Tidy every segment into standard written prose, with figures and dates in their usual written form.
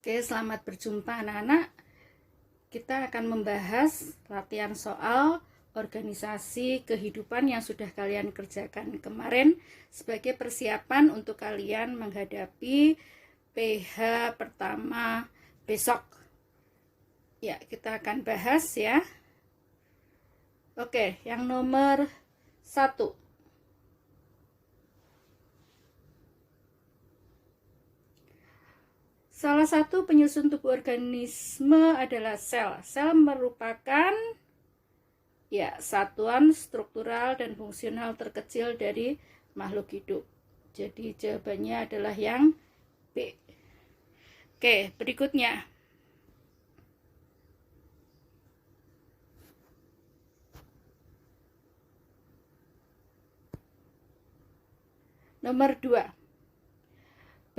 Oke, selamat berjumpa anak-anak. Kita akan membahas latihan soal organisasi kehidupan yang sudah kalian kerjakan kemarin sebagai persiapan untuk kalian menghadapi PH pertama besok. Ya, kita akan bahas ya. Oke, yang nomor 1. Salah satu penyusun tubuh organisme adalah sel. Sel merupakan satuan struktural dan fungsional terkecil dari makhluk hidup. Jadi jawabannya adalah yang B. Oke, berikutnya. Nomor 2.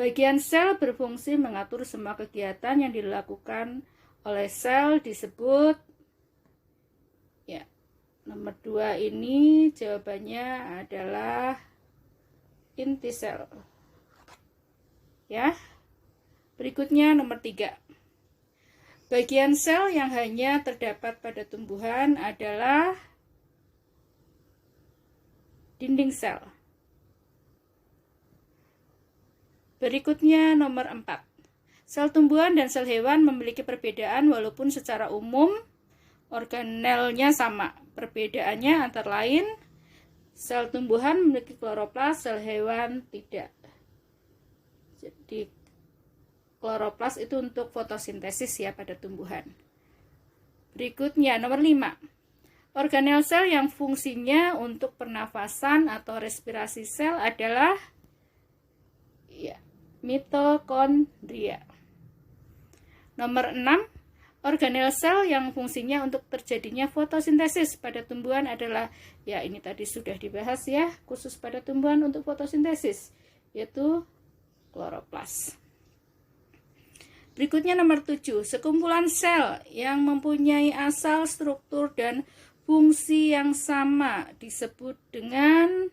Bagian sel berfungsi mengatur semua kegiatan yang dilakukan oleh sel disebut nomor 2 ini jawabannya adalah inti sel. Ya. Berikutnya nomor 3. Bagian sel yang hanya terdapat pada tumbuhan adalah dinding sel. Berikutnya nomor 4. Sel tumbuhan dan sel hewan memiliki perbedaan walaupun secara umum organelnya sama. Perbedaannya antara lain sel tumbuhan memiliki kloroplas, sel hewan tidak. Jadi kloroplas itu untuk fotosintesis ya pada tumbuhan. Berikutnya nomor 5. Organel sel yang fungsinya untuk pernafasan atau respirasi sel adalah mitokondria. Nomor 6. Organel sel yang fungsinya untuk terjadinya fotosintesis pada tumbuhan adalah, ini tadi sudah dibahas ya, khusus pada tumbuhan untuk fotosintesis, yaitu kloroplas. Berikutnya nomor 7. Sekumpulan sel yang mempunyai asal, struktur, dan fungsi yang sama disebut dengan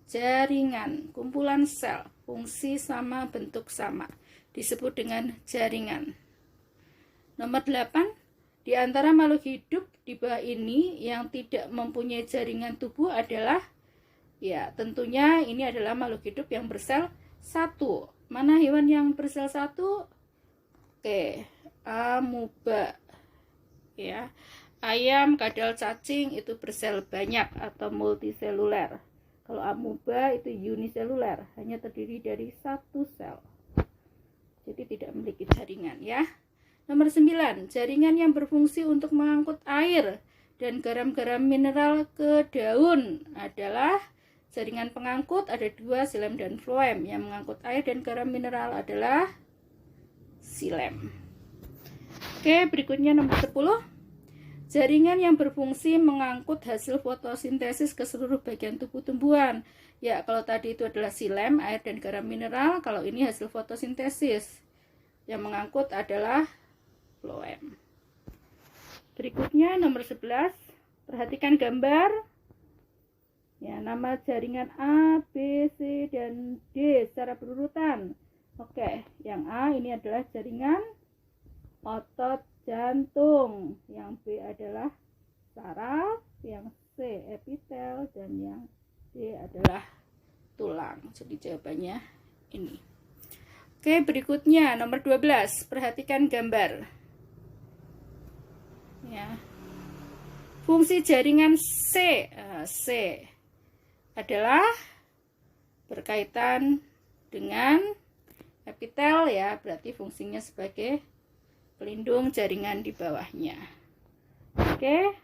jaringan. Kumpulan sel, fungsi sama, bentuk sama, disebut dengan jaringan. Nomor 8. Di antara makhluk hidup di bawah ini yang tidak mempunyai jaringan tubuh adalah, tentunya ini adalah makhluk hidup yang bersel satu. Mana hewan yang bersel satu? Oke, amuba. Ayam, kadal, cacing itu bersel banyak atau multiseluler. Kalau amuba itu uniseluler, hanya terdiri dari satu sel. Jadi tidak memiliki jaringan ya. Nomor 9, jaringan yang berfungsi untuk mengangkut air dan garam-garam mineral ke daun adalah jaringan pengangkut, ada 2, xilem dan floem. Yang mengangkut air dan garam mineral adalah xilem. Oke, berikutnya nomor 10. Jaringan yang berfungsi mengangkut hasil fotosintesis ke seluruh bagian tubuh tumbuhan. Kalau tadi itu adalah xilem, air dan garam mineral, kalau ini hasil fotosintesis. Yang mengangkut adalah floem. Berikutnya nomor 11. Perhatikan gambar. Nama jaringan A, B, C, dan D secara berurutan. Oke, yang A ini adalah jaringan otot jantung, yang B adalah saraf, yang C epitel, dan yang D adalah tulang. Jadi jawabannya ini. Oke, berikutnya nomor 12. Perhatikan gambar. Fungsi jaringan C adalah berkaitan dengan epitel berarti fungsinya sebagai pelindung jaringan di bawahnya. Oke.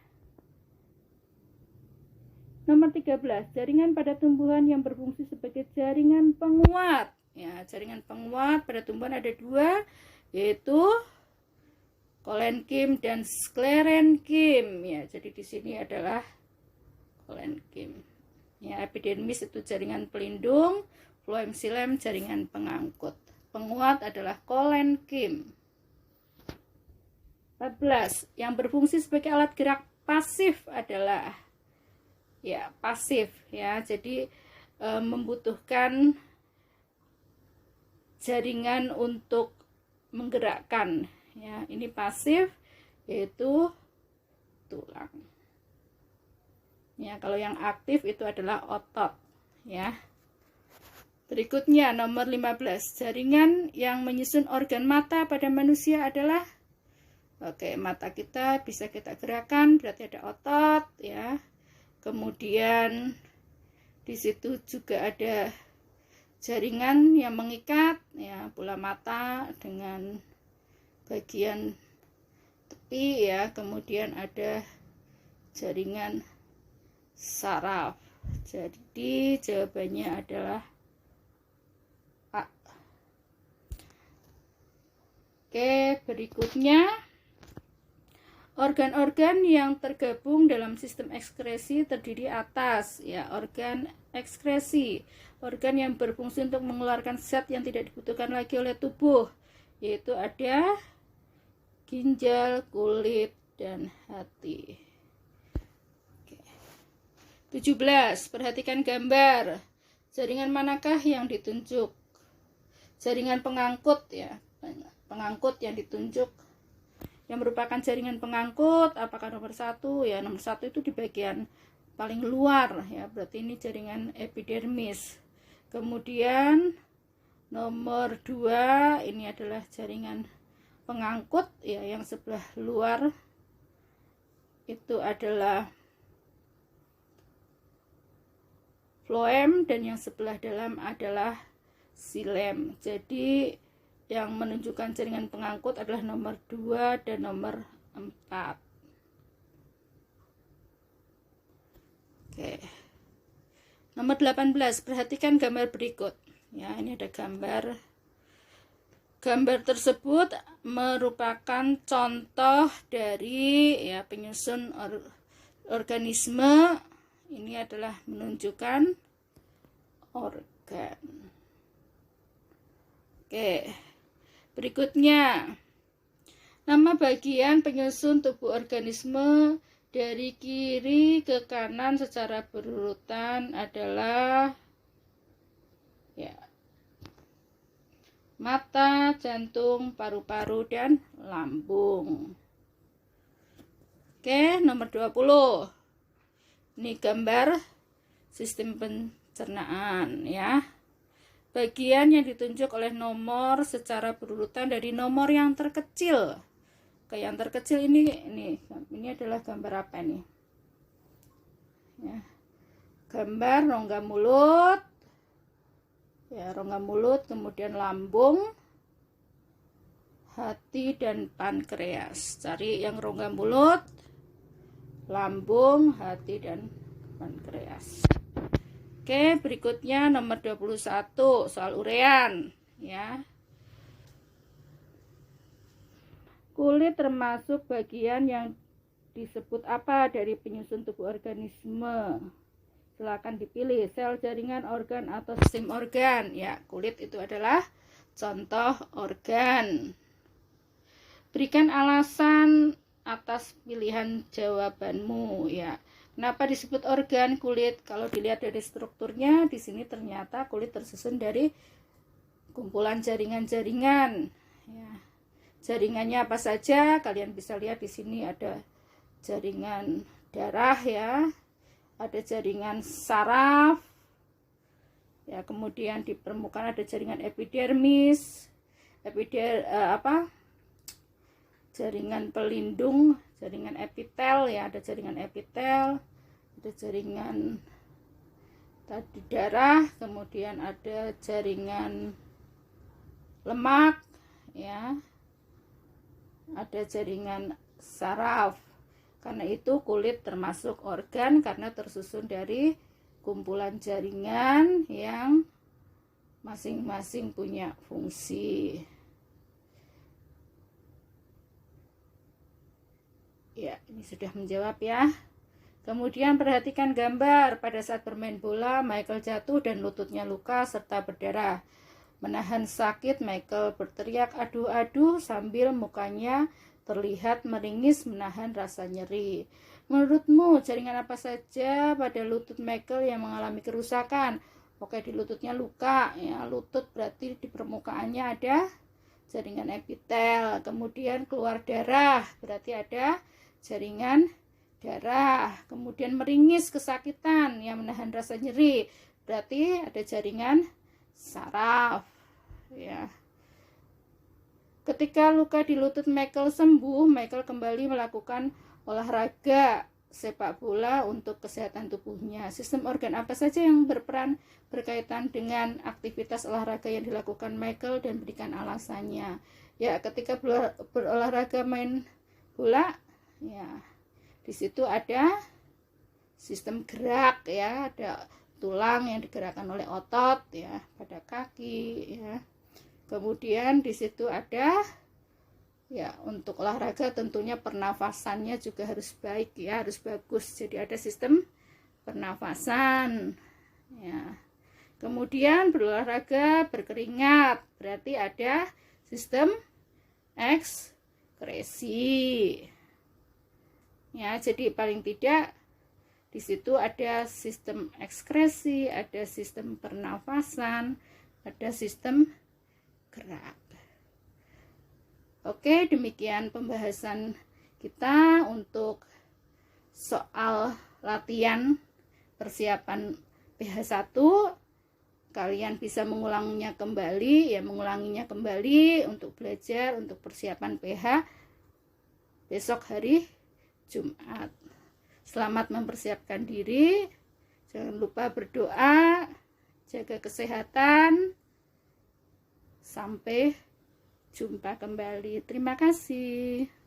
Nomor 13. Jaringan pada tumbuhan yang berfungsi sebagai jaringan penguat. Jaringan penguat pada tumbuhan ada 2, yaitu kolenkim dan sklerenkim. Jadi di sini adalah kolenkim. Epidermis itu jaringan pelindung, floem, xilem jaringan pengangkut. Penguat adalah kolenkim. 14. Yang berfungsi sebagai alat gerak pasif adalah pasif. Jadi membutuhkan jaringan untuk menggerakkan ya. Ini pasif, yaitu tulang ya. Kalau yang aktif itu adalah otot ya. Berikutnya nomor 15, jaringan yang menyusun organ mata pada manusia adalah, oke, mata kita bisa kita gerakan, berarti ada otot ya. Kemudian di situ juga ada jaringan yang mengikat ya bola mata dengan bagian tepi ya. Kemudian ada jaringan saraf. Jadi jawabannya adalah A. Oke, berikutnya organ-organ yang tergabung dalam sistem ekskresi terdiri atas ya, organ ekskresi, organ yang berfungsi untuk mengeluarkan zat yang tidak dibutuhkan lagi oleh tubuh, yaitu ada ginjal, kulit, dan hati. Oke. 17. Perhatikan gambar. Jaringan manakah yang ditunjuk? Jaringan pengangkut ya, pengangkut yang ditunjuk, yang merupakan jaringan pengangkut. Apakah nomor 1 ya? Nomor 1 itu di bagian paling luar ya, berarti ini jaringan epidermis. Kemudian nomor 2 ini adalah jaringan pengangkut ya, yang sebelah luar itu adalah floem dan yang sebelah dalam adalah silem. Jadi yang menunjukkan jaringan pengangkut adalah nomor 2 dan nomor 4. Oke. Nomor 18, perhatikan gambar berikut. Ya, ini ada gambar. Gambar tersebut merupakan contoh dari ya penyusun organisme. Ini adalah menunjukkan organ. Oke. Berikutnya, nama bagian penyusun tubuh organisme dari kiri ke kanan secara berurutan adalah ya, mata, jantung, paru-paru, dan lambung. Oke, nomor 20. Ini gambar sistem pencernaan ya. Bagian yang ditunjuk oleh nomor secara berurutan dari nomor yang terkecil ke yang terkecil. Ini adalah gambar apa nih? Ya. Gambar rongga mulut. Ya, rongga mulut, kemudian lambung, hati, dan pankreas. Cari yang rongga mulut, lambung, hati, dan pankreas. Oke, berikutnya nomor 21, soal urean ya. Kulit termasuk bagian yang disebut apa dari penyusun tubuh organisme? Silakan dipilih, sel, jaringan, organ, atau sistem organ. Ya, kulit itu adalah contoh organ. Berikan alasan atas pilihan jawabanmu ya. Kenapa disebut organ kulit? Kalau dilihat dari strukturnya, di sini ternyata kulit tersusun dari kumpulan jaringan-jaringan. Ya. Jaringannya apa saja? Kalian bisa lihat di sini ada jaringan darah ya, ada jaringan saraf. Ya, kemudian di permukaan ada jaringan epidermis, jaringan pelindung, jaringan epitel ya, ada jaringan epitel, ada jaringan tadi darah, kemudian ada jaringan lemak ya, ada jaringan saraf. Karena itu kulit termasuk organ karena tersusun dari kumpulan jaringan yang masing-masing punya fungsi. Ya, ini sudah menjawab ya. Kemudian perhatikan gambar. Pada saat bermain bola, Michael jatuh dan lututnya luka serta berdarah. Menahan sakit, Michael berteriak aduh-aduh sambil mukanya terlihat meringis menahan rasa nyeri. Menurutmu, jaringan apa saja pada lutut Michael yang mengalami kerusakan? Oke, di lututnya luka ya, lutut berarti di permukaannya ada jaringan epitel, kemudian keluar darah berarti ada jaringan darah, kemudian meringis kesakitan yang menahan rasa nyeri berarti ada jaringan saraf ya. Ketika luka di lutut Michael sembuh, Michael kembali melakukan olahraga sepak bola untuk kesehatan tubuhnya. Sistem organ apa saja yang berperan berkaitan dengan aktivitas olahraga yang dilakukan Michael dan berikan alasannya. Ya, ketika berolahraga main bola, ya di situ ada sistem gerak ya, ada tulang yang digerakkan oleh otot ya pada kaki ya. Kemudian di situ ada ya, untuk olahraga tentunya pernafasannya juga harus baik ya, harus bagus. Jadi ada sistem pernafasan ya. Kemudian berolahraga berkeringat berarti ada sistem ekskresi ya. Jadi paling tidak di situ ada sistem ekskresi, ada sistem pernafasan, ada sistem gerak. Oke, demikian pembahasan kita untuk soal latihan persiapan PH1. Kalian bisa mengulanginya kembali untuk belajar untuk persiapan PH besok hari Jumat. Selamat mempersiapkan diri. Jangan lupa berdoa, jaga kesehatan. Sampai jumpa kembali. Terima kasih.